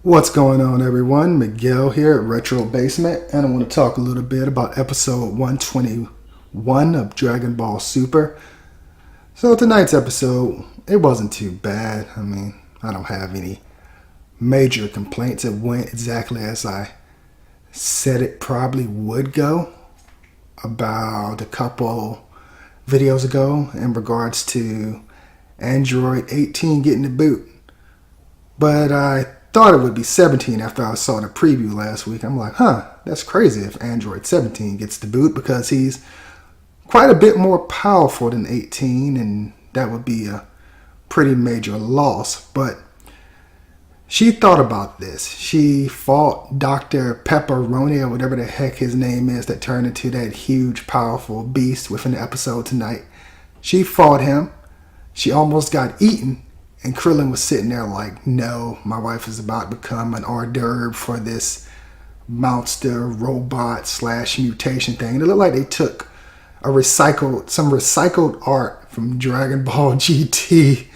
What's going on, everyone? Miguel here at Retro Basement, and I want to talk a little bit about episode 121 of Dragon Ball Super. So tonight's episode, it wasn't too bad. I mean, I don't have any major complaints. It went exactly as I said it probably would go about a couple videos ago in regards to Android 18 getting the boot. But I thought it would be 17 after I saw the preview last week. I'm like, that's crazy if Android 17 gets the boot, because he's quite a bit more powerful than 18, and that would be a pretty major loss. But she thought about this. She fought Dr. Pepperoni, or whatever the heck his name is, that turned into that huge, powerful beast within the episode tonight. She fought him. She almost got eaten. And Krillin was sitting there like, no, my wife is about to become an hors d'oeuvre for this monster robot / mutation thing. And it looked like they took some recycled art from Dragon Ball GT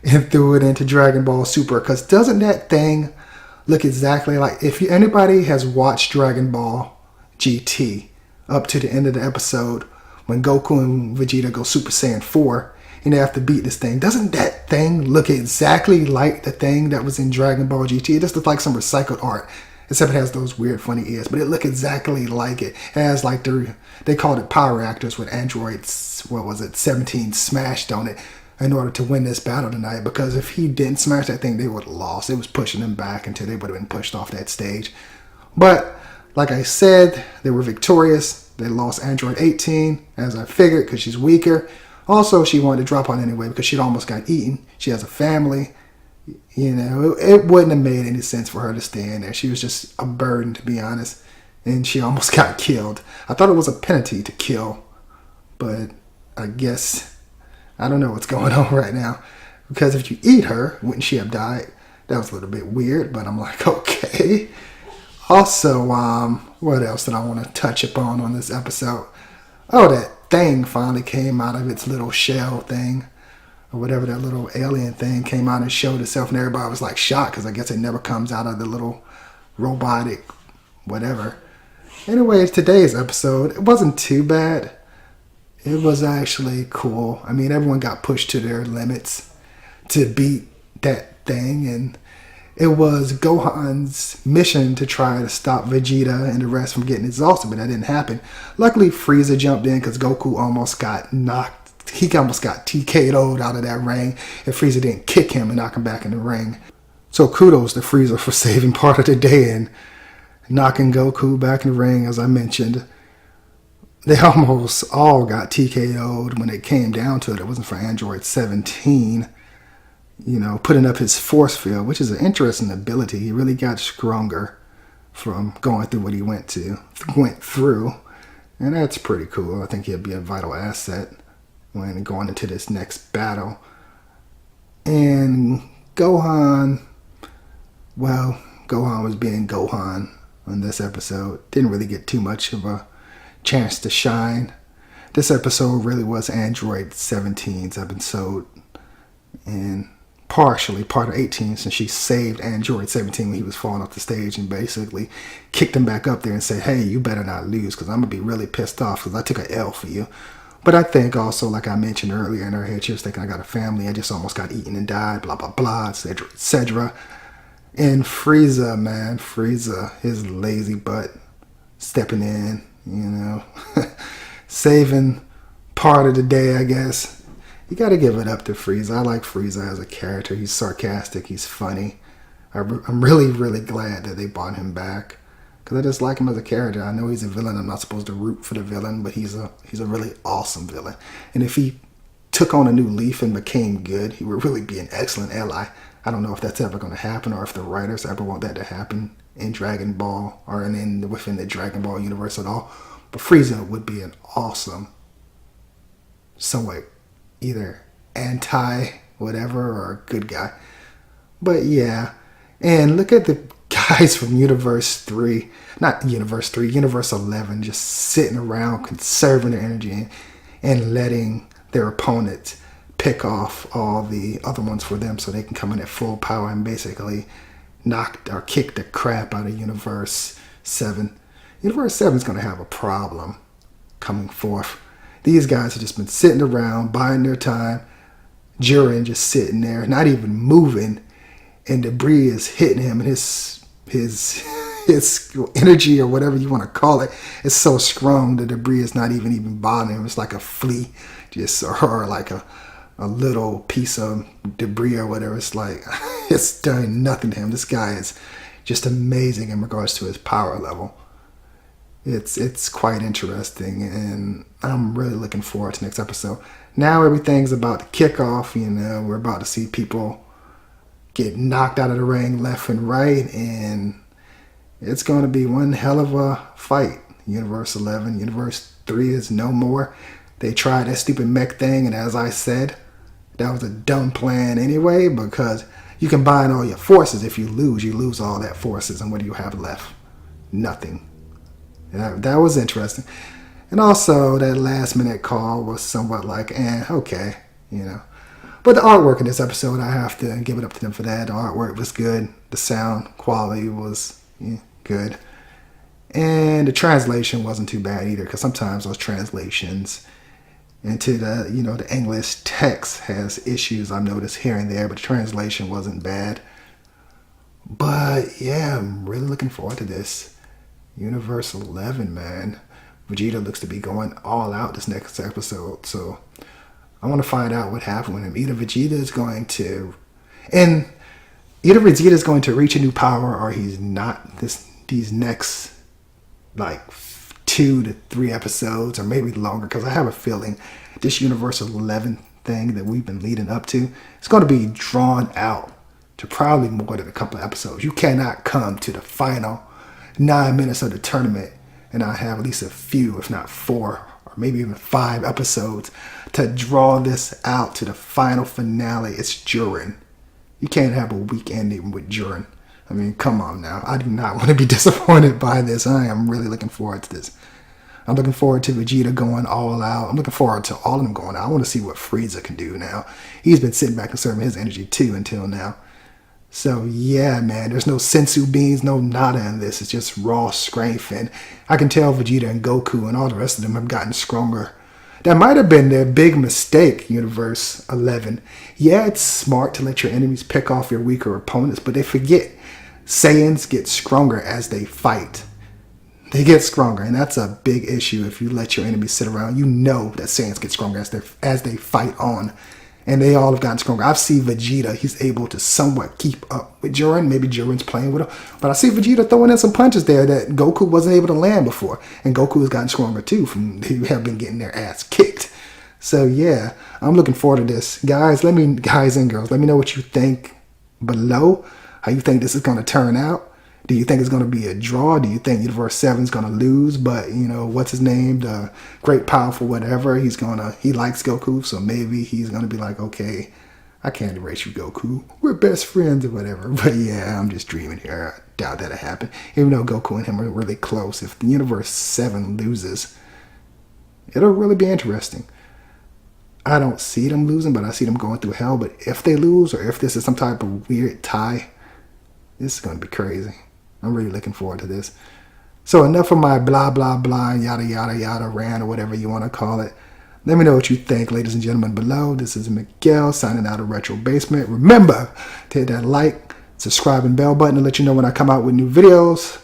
and threw it into Dragon Ball Super. Because doesn't that thing look exactly like, if anybody has watched Dragon Ball GT up to the end of the episode, when Goku and Vegeta go Super Saiyan 4, and they have to beat this thing. Doesn't that thing look exactly like the thing that was in Dragon Ball GT? It just looks like some recycled art, except it has those weird funny ears, but it looks exactly like it. It has like they called it power reactors with Android, 17 smashed on it in order to win this battle tonight, because if he didn't smash that thing, they would have lost. It was pushing them back until they would have been pushed off that stage. But like I said, they were victorious. They lost Android 18, as I figured, because she's weaker. Also, she wanted to drop on anyway because she'd almost got eaten. She has a family. You know, it wouldn't have made any sense for her to stay in there. She was just a burden, to be honest. And she almost got killed. I thought it was a penalty to kill. But I guess, I don't know what's going on right now. Because if you eat her, wouldn't she have died? That was a little bit weird, but I'm like, okay. Also, what else did I want to touch upon this episode? Oh, that thing finally came out of its little shell thing, or whatever, that little alien thing came out and showed itself, and everybody was like shocked, because I guess it never comes out of the little robotic whatever. Anyways, today's episode, it wasn't too bad. It was actually cool. I mean, everyone got pushed to their limits to beat that thing, and it was Gohan's mission to try to stop Vegeta and the rest from getting exhausted, but that didn't happen. Luckily, Frieza jumped in because Goku almost got knocked. He almost got TK'd out of that ring, and Frieza didn't kick him and knock him back in the ring. So kudos to Frieza for saving part of the day and knocking Goku back in the ring, as I mentioned. They almost all got TK'd when it came down to it. It wasn't for Android 17. You know, putting up his force field, which is an interesting ability. He really got stronger from going through what he went through. And that's pretty cool. I think he'll be a vital asset when going into this next battle. And Gohan was being Gohan on this episode. Didn't really get too much of a chance to shine. This episode really was Android 17's episode. And partially part of 18, since she saved Android 17 when he was falling off the stage and basically kicked him back up there and said, hey, you better not lose, because I'm going to be really pissed off because I took an L for you. But I think also, like I mentioned earlier in her head, she was thinking, I got a family, I just almost got eaten and died, blah, blah, blah, etc., etc. And Frieza, his lazy butt, stepping in, you know, saving part of the day, I guess. You got to give it up to Frieza. I like Frieza as a character. He's sarcastic. He's funny. I'm really, really glad that they brought him back, because I just like him as a character. I know he's a villain. I'm not supposed to root for the villain, but he's a really awesome villain. And if he took on a new leaf and became good, he would really be an excellent ally. I don't know if that's ever going to happen, or if the writers ever want that to happen in Dragon Ball or within the Dragon Ball universe at all. But Frieza would be an awesome, somewhat either anti whatever or a good guy. But yeah, and look at the guys from Universe 11 just sitting around conserving their energy and letting their opponents pick off all the other ones for them so they can come in at full power and basically knock or kick the crap out of Universe 7. Universe 7 is going to have a problem coming forth. These guys have just been sitting around, biding their time. Jiren just sitting there, not even moving, and debris is hitting him, and his energy, or whatever you want to call it, is so strong the debris is not even bothering him. It's like a flea, or like a little piece of debris or whatever. It's like it's doing nothing to him. This guy is just amazing in regards to his power level. It's quite interesting, and I'm really looking forward to next episode. Now everything's about to kick off. We're about to see people get knocked out of the ring left and right, and it's going to be one hell of a fight. Universe 11, Universe 3 is no more. They tried that stupid mech thing, and as I said, that was a dumb plan anyway, because you combine all your forces. If you lose all that forces, and what do you have left? Nothing. That was interesting. And also, that last minute call was somewhat like, okay, But the artwork in this episode, I have to give it up to them for that. The artwork was good. The sound quality was good. And the translation wasn't too bad either, because sometimes those translations into the English text has issues I've noticed here and there, but the translation wasn't bad. But yeah, I'm really looking forward to this. Universe 11, man. Vegeta looks to be going all out this next episode, so I want to find out what happened with him. Either Vegeta is going to reach a new power, or he's not. These next 2 to 3 episodes, or maybe longer, because I have a feeling this Universe 11 thing that we've been leading up to, it's going to be drawn out to probably more than a couple of episodes. You cannot come to the final 9 minutes of the tournament and I have at least a few, if not 4, or maybe even 5 episodes to draw this out to the final finale. It's Jiren. You can't have a weak ending with Jiren. I mean, come on now. I do not want to be disappointed by this. I am really looking forward to this. I'm looking forward to Vegeta going all out. I'm looking forward to all of them going out. I want to see what Frieza can do now. He's been sitting back conserving his energy too until now. So yeah, man, there's no sensu beans, no nada in this. It's just raw strength. And I can tell Vegeta and Goku and all the rest of them have gotten stronger. That might have been their big mistake, Universe 11. Yeah, it's smart to let your enemies pick off your weaker opponents, but they forget Saiyans get stronger as they fight. They get stronger, and that's a big issue if you let your enemies sit around. You know that Saiyans get stronger as they fight on. And they all have gotten stronger. I've seen Vegeta, he's able to somewhat keep up with Jiren. Maybe Jiren's playing with him. But I see Vegeta throwing in some punches there that Goku wasn't able to land before. And Goku has gotten stronger too. They have been getting their ass kicked. So yeah, I'm looking forward to this. Guys and girls, let me know what you think below. How you think this is going to turn out. Do you think it's going to be a draw? Do you think Universe 7 is going to lose? But, what's his name? The great, powerful, whatever. He likes Goku, so maybe he's going to be like, okay, I can't erase you, Goku. We're best friends or whatever. But yeah, I'm just dreaming here. I doubt that'll happen. Even though Goku and him are really close, if the Universe 7 loses, it'll really be interesting. I don't see them losing, but I see them going through hell. But if they lose, or if this is some type of weird tie, this is going to be crazy. I'm really looking forward to this. So enough of my blah, blah, blah, yada, yada, yada, rant, or whatever you want to call it. Let me know what you think, ladies and gentlemen, below. This is Miguel signing out of Retro Basement. Remember to hit that like, subscribe, and bell button to let you know when I come out with new videos.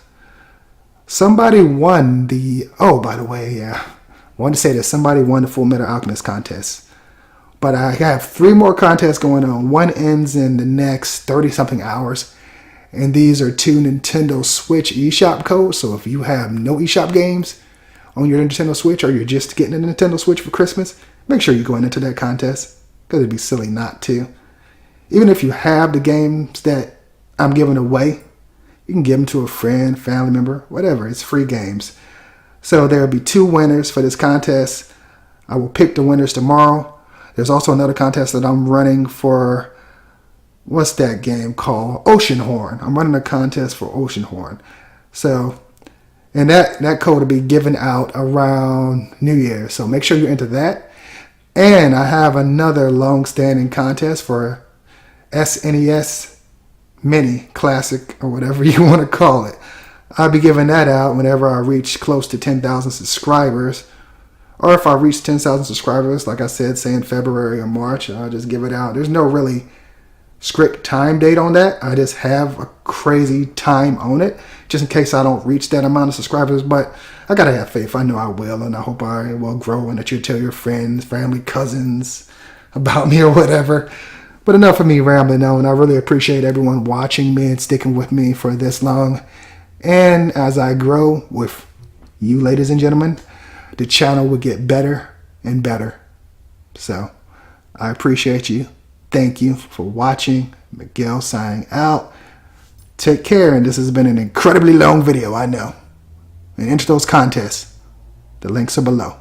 Somebody won by the way, yeah. I wanted to say that somebody won the Full Metal Alchemist contest. But I have 3 more contests going on. One ends in the next 30-something hours. And these are 2 Nintendo Switch eShop codes. So if you have no eShop games on your Nintendo Switch, or you're just getting a Nintendo Switch for Christmas, make sure you're going into that contest, because it'd be silly not to. Even if you have the games that I'm giving away, you can give them to a friend, family member, whatever. It's free games. So there'll be 2 winners for this contest. I will pick the winners tomorrow. There's also another contest that I'm running for. What's that game called? Oceanhorn. I'm running a contest for Oceanhorn. So, and that code will be given out around New Year. So make sure you're into that. And I have another long-standing contest for SNES Mini Classic, or whatever you want to call it. I'll be giving that out whenever I reach close to 10,000 subscribers. Or if I reach 10,000 subscribers, like I said, say in February or March, I'll just give it out. There's no really strict time date on that. I just have a crazy time on it, just in case I don't reach that amount of subscribers. But I gotta have faith. I know I will, and I hope I will grow, and that you'll tell your friends, family, cousins about me or whatever. But enough of me rambling on. I really appreciate everyone watching me and sticking with me for this long. And as I grow with you, ladies and gentlemen, the channel will get better and better. So I appreciate you. Thank you for watching. Miguel signing out. Take care. And this has been an incredibly long video, I know. And enter those contests. The links are below.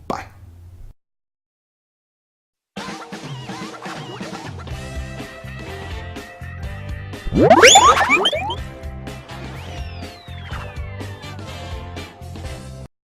Bye.